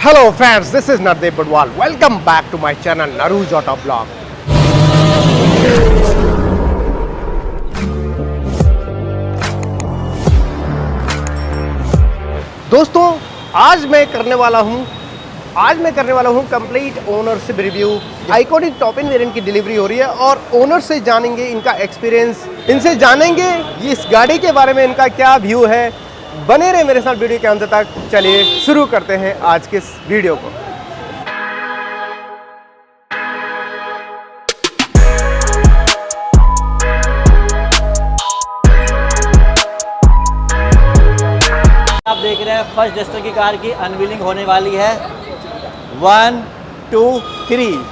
Hello friends, this is Nardeep Budwal. Welcome back to my channel Naruj Auto Blog. दोस्तों आज मैं करने वाला हूँ complete ownership review. Iconic top end variant की डिलीवरी हो रही है और ओनर से जानेंगे इनका एक्सपीरियंस, इनसे जानेंगे इस गाड़ी के बारे में इनका क्या व्यू है। बने रहे मेरे साथ वीडियो के अंत तक। चलिए शुरू करते हैं आज के इस वीडियो को। आप देख रहे हैं फर्स्ट डस्टर की कार की अनवीलिंग होने वाली है। 1 2 3।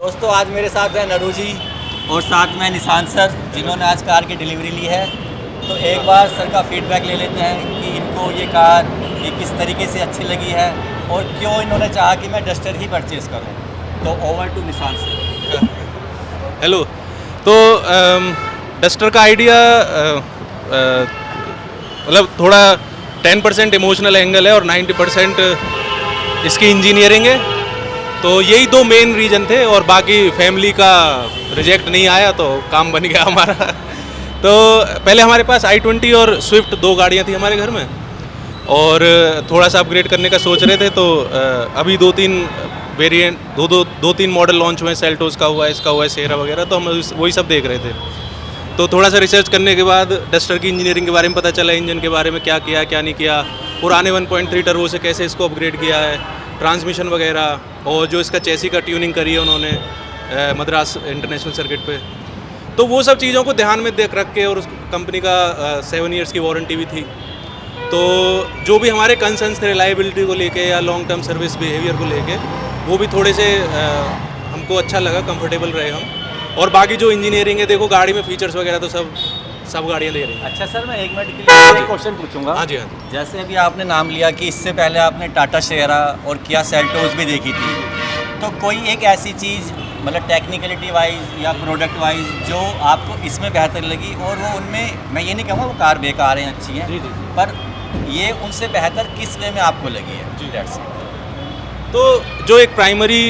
दोस्तों आज मेरे साथ है नरू जी और साथ में निशान सर, जिन्होंने आज कार की डिलीवरी ली है। तो एक बार सर का फीडबैक ले लेते हैं कि इनको ये कार किस तरीके से अच्छी लगी है और क्यों इन्होंने चाहा कि मैं डस्टर ही परचेज़ करूं। तो ओवर टू निशान सर। हेलो। तो डस्टर का आइडिया मतलब थोड़ा 10% इमोशनल एंगल है और 90% इसकी इंजीनियरिंग है। तो यही दो मेन रीज़न थे और बाकी फैमिली का रिजेक्ट नहीं आया तो काम बन गया हमारा। तो पहले हमारे पास i20 और स्विफ्ट दो गाड़ियाँ थी हमारे घर में और थोड़ा सा अपग्रेड करने का सोच रहे थे। तो अभी दो तीन मॉडल लॉन्च हुए हैं। सेल्टोस का हुआ है, इसका हुआ है, सेरा वगैरह। तो हम वही सब देख रहे थे। तो थोड़ा सा रिसर्च करने के बाद डस्टर की इंजीनियरिंग के बारे में पता चला, इंजन के बारे में क्या किया क्या नहीं किया, पुराने 1.3 टर्बो से कैसे इसको अपग्रेड किया है, ट्रांसमिशन वगैरह, और जो इसका चेसी का ट्यूनिंग करी है उन्होंने मद्रास इंटरनेशनल सर्किट पे। तो वो सब चीज़ों को ध्यान में देख रख के, और उस कंपनी का 7 ईयर्स की वारंटी भी थी। तो जो भी हमारे कंसर्न्स थे रिलायबिलिटी को लेके या लॉन्ग टर्म सर्विस बिहेवियर को लेके, वो भी थोड़े से हमको अच्छा लगा, कंफर्टेबल रहे हम। और बाकी जो इंजीनियरिंग है, देखो गाड़ी में फीचर्स वगैरह तो सब गाड़ियाँ दे रही हैं। अच्छा सर, मैं 1 मिनट के लिए एक क्वेश्चन पूछूंगा। हाँ जी, हाँ जी। जैसे अभी आपने नाम लिया कि इससे पहले आपने टाटा शेरा और किया सेल्टोस भी देखी थी, तो कोई एक ऐसी चीज़ मतलब टेक्निकलिटी वाइज या प्रोडक्ट वाइज जो आपको इसमें बेहतर लगी, और वो उनमें, मैं ये नहीं कहूँगा वो कार बेकार है, अच्छी है, पर ये उनसे बेहतर किस वे में आपको लगी है? जी। तो जो एक प्राइमरी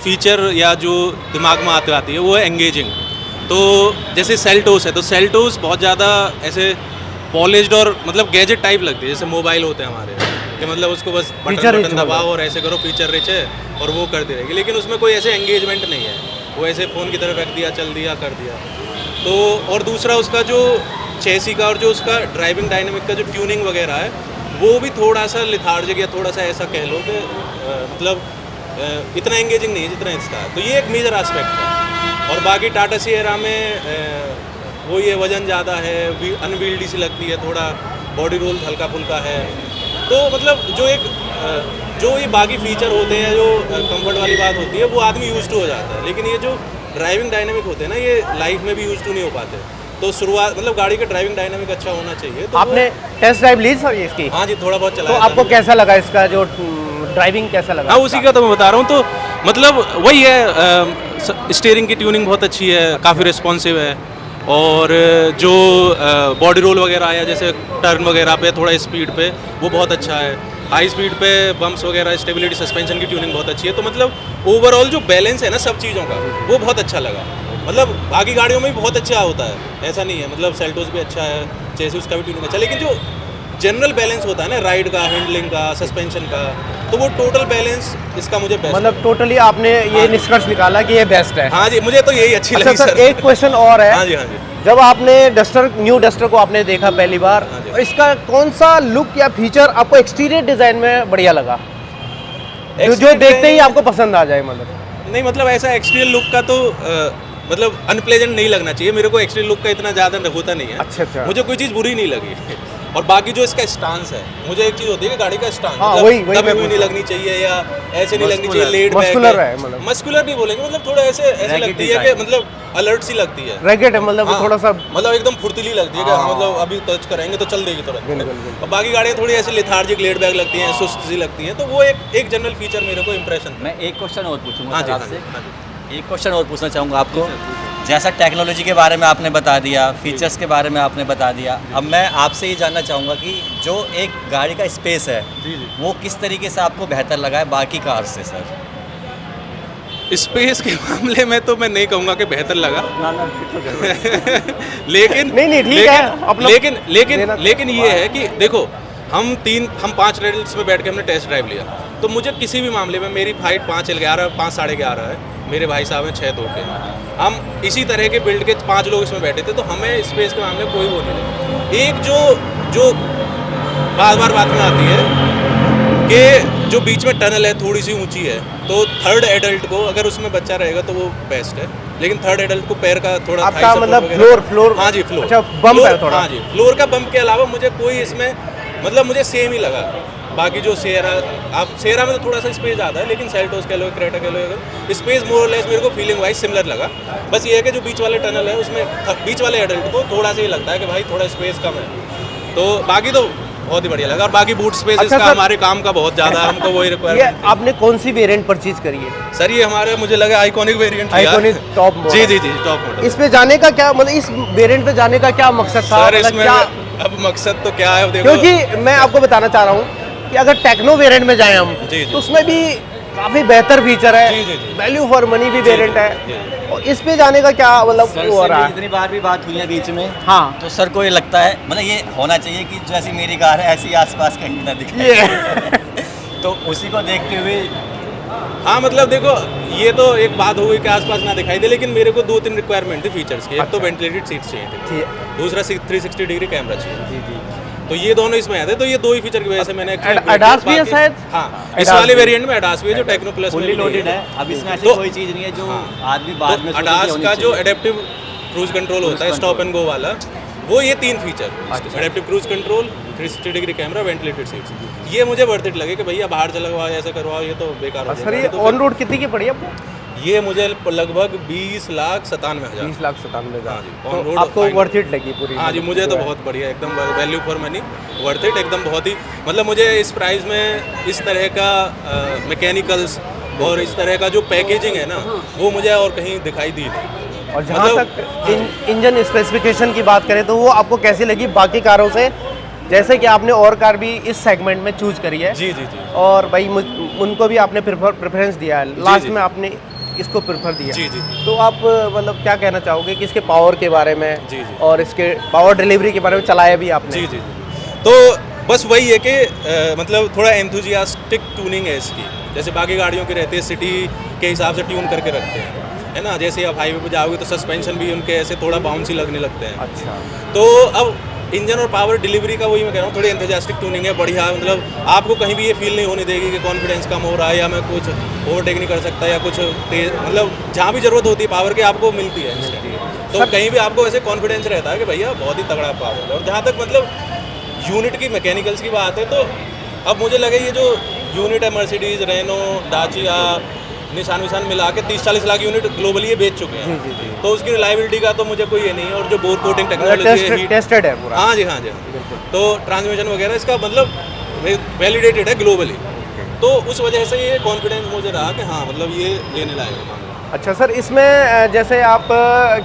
फीचर या जो दिमाग में आती है वो है एंगेजिंग। तो जैसे सेल्टोस है, तो सेल्टोस बहुत ज़्यादा ऐसे पॉलिश्ड और मतलब गैजेट टाइप लगती है, जैसे मोबाइल होते हैं हमारे, कि मतलब उसको बस बटन दबाओ और ऐसे करो, फीचर रिच है और वो करती रहेगी। लेकिन उसमें कोई ऐसे एंगेजमेंट नहीं है, वो ऐसे फ़ोन की तरफ रख दिया, चल दिया, कर दिया। तो और दूसरा उसका जो चेसी का और जो उसका ड्राइविंग डायनेमिक का जो ट्यूनिंग वगैरह है, वो भी थोड़ा सा लिथार्जिक या थोड़ा सा ऐसा कह लो कि मतलब इतना एंगेजिंग नहीं है जितना इसका है। तो ये एक मेजर एस्पेक्ट है। और बाकी टाटा सिएरा में वो ये वज़न ज़्यादा है, अनवील्डी सी लगती है, थोड़ा बॉडी रोल हल्का फुल्का है। तो मतलब जो ये बाकी फीचर होते हैं, जो कंफर्ट वाली बात होती है, वो आदमी यूज टू हो जाता है। लेकिन ये जो ड्राइविंग डायनेमिक होते हैं ना, ये लाइफ में भी यूज टू नहीं हो पाते। तो शुरुआत मतलब गाड़ी का ड्राइविंग डायनेमिक अच्छा होना चाहिए। तो आपने टेस्ट ड्राइव ली सर इसकी? हाँ जी, थोड़ा बहुत चलाया। तो आपको कैसा लगा इसका जो ड्राइविंग कैसा लगा? हाँ, उसी का तो मैं बता रहा हूँ। तो मतलब वही है, स्टीयरिंग की ट्यूनिंग बहुत अच्छी है, काफ़ी रिस्पॉन्सिव है। और जो बॉडी रोल वगैरह आया, जैसे टर्न वगैरह पे थोड़ा स्पीड पे, वो बहुत अच्छा है। हाई स्पीड पे बम्प्स वगैरह, स्टेबिलिटी, सस्पेंशन की ट्यूनिंग बहुत अच्छी है। तो मतलब ओवरऑल जो बैलेंस है ना सब चीज़ों का, वो बहुत अच्छा लगा। मतलब बाकी गाड़ियों में भी बहुत अच्छा होता है, ऐसा नहीं है। मतलब सेल्टोस भी अच्छा है, चेसी उसका भी ट्यूनिंग अच्छा, लेकिन जो जनरल बैलेंस होता है ना, राइड का, हैंडलिंग का, सस्पेंशन का, तो वो टोटल बैलेंस इसका मुझे बेस्ट मतलब टोटली आपने ये निष्कर्ष निकाला कि ये बेस्ट है? हाँ जी, मुझे तो यही अच्छी लगी सर। एक क्वेश्चन और है। हाँ जी, हाँ जी। जब आपने न्यू डस्टर को आपने देखा पहली बार, हाँ, इसका कौन सा लुक या फीचर आपको एक्सटीरियर डिजाइन में बढ़िया लगा, जो देखते ही आपको पसंद आ जाए? मतलब नहीं, मतलब ऐसा एक्सटीरियर लुक का तो मतलब अनप्लेजेंट नहीं लगना चाहिए। मेरे को एक्सटीरियर लुक का इतना ज़्यादा होता नहीं है। अच्छा। मुझे कोई चीज़ बुरी नहीं लगी। और बाकी जो इसका स्टांस है, मुझे एक चीज़ होती है कि गाड़ी का स्टांस, हाँ, मतलब वही कभी भी नहीं लगनी चाहिए या ऐसे नहीं लगनी चाहिए, लेड बैक है, मतलब मस्कुलर नहीं बोलेंगे, मतलब थोड़ा ऐसे लगती है कि मतलब अलर्ट सी लगती है, रैकेट है, मतलब हाँ, थोड़ा सा मतलब एकदम फुर्तीली लगती है कि हाँ, मतलब अभी टच करेंगे तो चल देगी तुरंत। और बाकी गाड़ियाँ थोड़ी ऐसे लेथार्जिक, लेड बैक लगती हैं, सुस्त सी लगती हैं। तो वो एक जनरल फीचर मेरे को इंप्रेशन। मैं एक क्वेश्चन और पूछूंगा आपसे, एक क्वेश्चन और पूछना चाहूँगा आपको जैसा टेक्नोलॉजी के बारे में आपने बता दिया, फीचर्स के बारे में आपने बता दिया, अब मैं आपसे ये जानना चाहूँगा कि जो एक गाड़ी का स्पेस है वो किस तरीके से आपको बेहतर लगा है बाकी कार से सर? स्पेस के मामले में तो मैं नहीं कहूँगा कि बेहतर लगा लेकिन नहीं, ठीक है, अपना लेकिन लेकिन लेना- लेकिन ये है कि देखो हम 5 रेडल्स में बैठ के हमने टेस्ट ड्राइव लिया, तो मुझे किसी भी मामले में मेरी हाइट 5'11", 5 साढ़े 11 है, मेरे भाई साहब हैं 6'2" के, हम इसी तरह के बिल्ड के 5 लोग इसमें बैठे थे, तो हमें स्पेस के मामले में कोई वो नहीं लगा। एक जो बार बार बात में आती है कि जो बीच में टनल है थोड़ी सी ऊंची है, तो थर्ड एडल्ट को अगर उसमें बच्चा रहेगा तो वो बेस्ट है, लेकिन थर्ड एडल्ट को पैर का थोड़ा आपका thigh support मतलब वगैरह- फ्लोर हाँ जी फ्लोर, अच्छा बम्प है थोड़ा। हाँ जी फ्लोर का बम्प के अलावा मुझे कोई इसमें मतलब मुझे सेम ही लगा। बाकी जो सेरा में तो थोड़ा सा स्पेस ज़्यादा है, लेकिन सेल्टोस कह लो, क्रेटा कह लो, स्पेस मोर लेस मेरे को फीलिंग वाइज सिमिलर लगा। बस ये है कि जो बीच वाले टनल है उसमें बीच वाले एडल्ट को थोड़ा सा ही लगता है कि भाई थोड़ा स्पेस कम है, तो बाकी तो बहुत ही बढ़िया लगा। और बाकी बूट स्पेस अच्छा इसका सर, हमारे काम का बहुत ज़्यादा है, हमको वही ये रिक्वायरमेंट। आपने कौन सी वेरिएंट परचेज करी है? सर ये हमारे मुझे लगा iconic variant iconic top model. जी टॉप मॉडल। इस पे जाने का क्या मतलब, इस वेरिएंट पे जाने का क्या मकसद था? सर मतलब इसमें क्या, अब मकसद तो क्या है, अब देखो क्योंकि मैं आपको बताना चाह रहा हूँ कि अगर टेक्नो वेरिएंट में जाएं हम, जी। तो उसमें भी काफी बेहतर फीचर है, जी। वैल्यू फॉर मनी भी वेरिएंट है, जी। और इस पे जाने का क्या मतलब सर वो हो से रहा भी है? इतनी बार भी बात हुई है बीच में, हाँ, तो सर को ये लगता है मतलब ये होना चाहिए कि जैसी मेरी कार है ऐसी आसपास कहीं ना दिखे ये तो उसी को देखते हुए हाँ मतलब देखो ये तो एक बात हो गई कि आसपास ना दिखाई दे, लेकिन मेरे को 2-3 रिक्वायरमेंट थी फीचर्स की। एक तो वेंटिलेटेड सीट्स चाहिए थे, ठीक है। दूसरा 360 डिग्री कैमरा चाहिए, जी। तो ये दोनों इसमें आए थे, तो ये दो ही फीचर की वजह से मैंने actually upgrade ADAS किया। भी है बाकी- शायद? हाँ इस ADAS वाले भी। वेरिएंट में ADAS भी है, जो टेक्नो प्लस में फुल्ली भी नहीं लोडेड है। अब इसमें ऐसी तो- कोई चीज़ नहीं है जो हाँ। आदमी बाद में तो सोचे कि ADAS होनी का जो चाहिए। एडेप्टिव क्रूज कंट्रोल होता है, स्टॉप एंड गो वाला, वो ये 3 feature, adaptive cruise control, 360 degree camera, ventilated seats, ये मुझे वर्थ इट लगे कि भैया बाहर चला हुआ ऐसा करवाओ, ये तो बेकार हो सर जाएगा। ये तो ऑन रोड कितनी की पड़ी आपको? ये मुझे लगभग 20,97,000। 20,97,000। हाँ जी, तो on road आपको final। वर्थ इट लगी पूरी? हाँ जी मुझे तो बहुत बढ़िया, एकदम value for money, worth it एकदम, बहुत ही मतलब मुझे इस प्राइस में इस तरह का मैकेनिकल्स और इस तरह का जो पैकेजिंग है ना, वो मुझे और कहीं दिखाई दी नहीं। और जहाँ मतलब- तक इंजन स्पेसिफिकेशन की बात करें तो वो आपको कैसी लगी बाकी कारों से? जैसे कि आपने और कार भी इस सेगमेंट में चूज करी है, जी और भाई उनको भी आपने प्रेफरेंस दिया है, लास्ट जी। में आपने इसको प्रेफर दिया। जी। तो आप मतलब क्या कहना चाहोगे कि इसके पावर के बारे में जी। और इसके पावर डिलीवरी के बारे में चलाया भी आपने? जी। तो बस वही है कि मतलब थोड़ा एंथुजियास्टिक ट्यूनिंग है इसकी, जैसे बाकी गाड़ियों की रहती है सिटी के हिसाब से ट्यून करके रखते हैं, है ना। जैसे आप हाईवे पे जाओगे तो सस्पेंशन भी उनके ऐसे थोड़ा बाउंसी लगने लगते हैं। अच्छा। तो अब इंजन और पावर डिलीवरी का वही मैं कह रहा हूँ, थोड़ी एंथुजियास्टिक ट्यूनिंग है, बढ़िया, मतलब आपको कहीं भी ये फील नहीं होने देगी कि कॉन्फिडेंस कम हो रहा है या मैं कुछ ओवरटेक नहीं कर सकता या कुछ तेज, मतलब जहाँ भी ज़रूरत होती है पावर की आपको मिलती है instant। तो कहीं भी आपको ऐसे कॉन्फिडेंस रहता है कि भैया बहुत ही तगड़ा पावर है। और जहाँ तक मतलब यूनिट की मैकेनिकल्स की बात है, तो अब मुझे लगे ये जो यूनिट है मर्सिडीज़, रेनो, डाचिया, निशान विशान मिला के 30-40 लाख यूनिट ग्लोबली ये बेच चुके हैं। जी। तो उसकी रिलायबिलिटी का तो मुझे कोई ये नहीं है। और जो बोर कोटिंग टेक्नोलॉजी है, heat- टेस्टेड है पूरा? हाँ जी। तो ट्रांसमिशन वगैरह इसका मतलब वैलिडेटेड है ग्लोबली, तो उस वजह से ये कॉन्फिडेंस मुझे रहा कि हाँ मतलब ये लेने लायक है। अच्छा सर, इसमें जैसे आप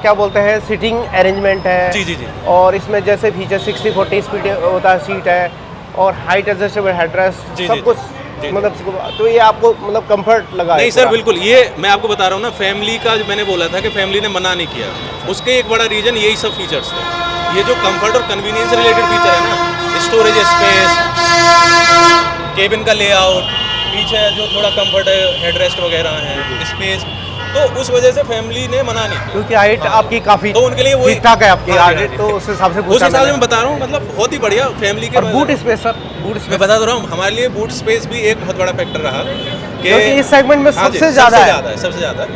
क्या बोलते हैं, सीटिंग अरेंजमेंट है? जी। और इसमें जैसे फीचर 60-40 स्पीड होता है, सीट है, और हाइट एडजस्टेबल हेडरेस्ट, जी, सब जी, कुछ जी। मतलब, तो ये आपको मतलब कंफर्ट लगा है नहीं सर पूरा? बिल्कुल, ये मैं आपको बता रहा हूँ ना, फैमिली का जो मैंने बोला था कि फैमिली ने मना नहीं किया, उसके एक बड़ा रीज़न यही सब फीचर्स थे। ये जो कंफर्ट और कन्वीनियंस रिलेटेड फीचर है ना, स्टोरेज स्पेस, केबिन का लेआउट, पीछे जो थोड़ा कंफर्ट है, हेडरेस्ट वगैरह है, स्पेस, तो उस वजह से फैमिली ने मना नहीं किया। क्योंकि हाइट आपकी काफी तो उनके लिए वही ठीक ठाक है आपकी हाँ, हाइट, तो उस हिसाब से उस पूछा हिसाब से मैंने। मैं बता रहा हूँ, मतलब बहुत ही बढ़िया फैमिली के। और बूट स्पेस सर, बूट मैं स्पेस बता तो रहा हूँ, हमारे लिए बूट स्पेस भी एक बहुत बड़ा फैक्टर रहा कि क्योंकि इस सेगमेंट में हाँ जी, सबसे ज़्यादा है। सबसे ज़्यादा तो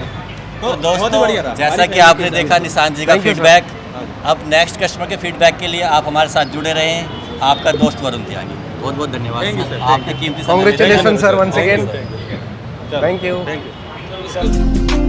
बहुत ही दोस्तों बढ़िया रहा। जैसा हमारी कि आपने family के देखा निशान जी का Thank you, sir. फीडबैक, अब नेक्स्ट कस्टमर के फीडबैक के लिए आप हमारे साथ जुड़े रहें। आपका दोस्त वरुण त्यागी, बहुत बहुत धन्यवाद Thank you, सर। sir. आपने कीमती समय Congratulations, दिया। sir, once again. Thank you. Thank you. Thank you.